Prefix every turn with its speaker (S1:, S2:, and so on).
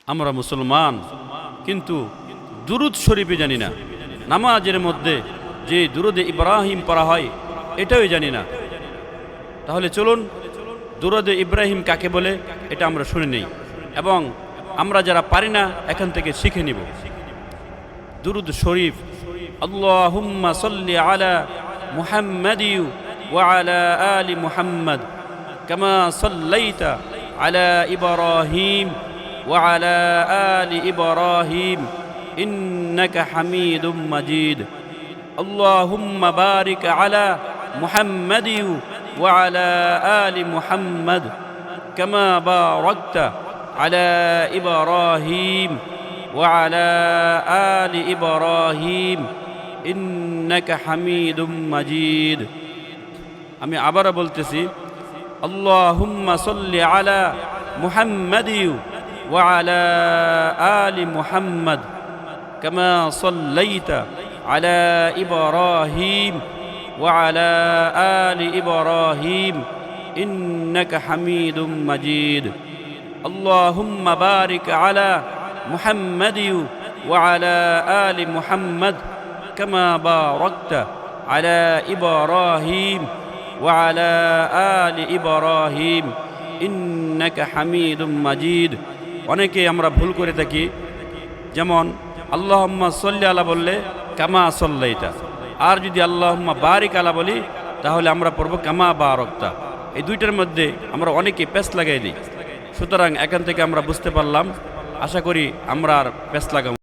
S1: আমরা মুসলমান কিন্তু দুরুদ শরীফে জানি না। নামাজের মধ্যে যে দুরুদে ইব্রাহিম পড়া হয় এটাও জানি না। তাহলে চলুন দুরুদে ইব্রাহিম কাকে বলে এটা আমরা শুনে নেই এবং আমরা যারা পারি না এখান থেকে শিখে নিব। দুরুদ শরীফ আল্লাহুম্মা সাল্লি আলা মুহাম্মাদি ওয়া আলা আলি মুহাম্মাদ কামা সাল্লাইতা আলা ইব্রাহিম ওয়া আলা আলি ইব্রাহিম ইন্নাকা হামিদুম মাজিদ। আল্লাহুম্মা বারিক আলা মুহাম্মাদি ওয়া আলা আলি মুহাম্মাদ কামা বারাকতা আলা ইব্রাহিম ওয়া আলা আলি ইব্রাহিম ইন্নাকা হামিদুম মাজিদ। আমি আবার বলতেছি, আল্লাহুম্মা সাল্লি আলা মুহাম্মাদি ওয়া আলা আলি মুহাম্মাদ কামা সাল্লাইতা আলা ইব্রাহিম ওয়া আলা আলি ইব্রাহিম ইন্নাকা হামিদুম মাজিদ। আল্লাহুম্মা বারিক আলা মুহাম্মাদি ওয়া আলা আলি মুহাম্মাদ কামা বারাকতা আলা ইব্রাহিম ওয়া আলা আলি ইব্রাহিম ইন্নাকা হামিদুম মাজিদ। অনেকে আমরা ভুল করে থাকি, যেমন আল্লাহুম্মা সাল্লি আলা বললে কামা সাল্লাইতা, আর যদি আল্লাহুম্মা বারিক আলা বলি তাহলে আমরা পড়ব কামা বারাকতা। এই দুইটার মধ্যে আমরা অনেকে পেশ লাগাই দিই। সুতরাং এখান থেকে আমরা বুঝতে পারলাম, আশা করি আমরা আর পেশ লাগাবো।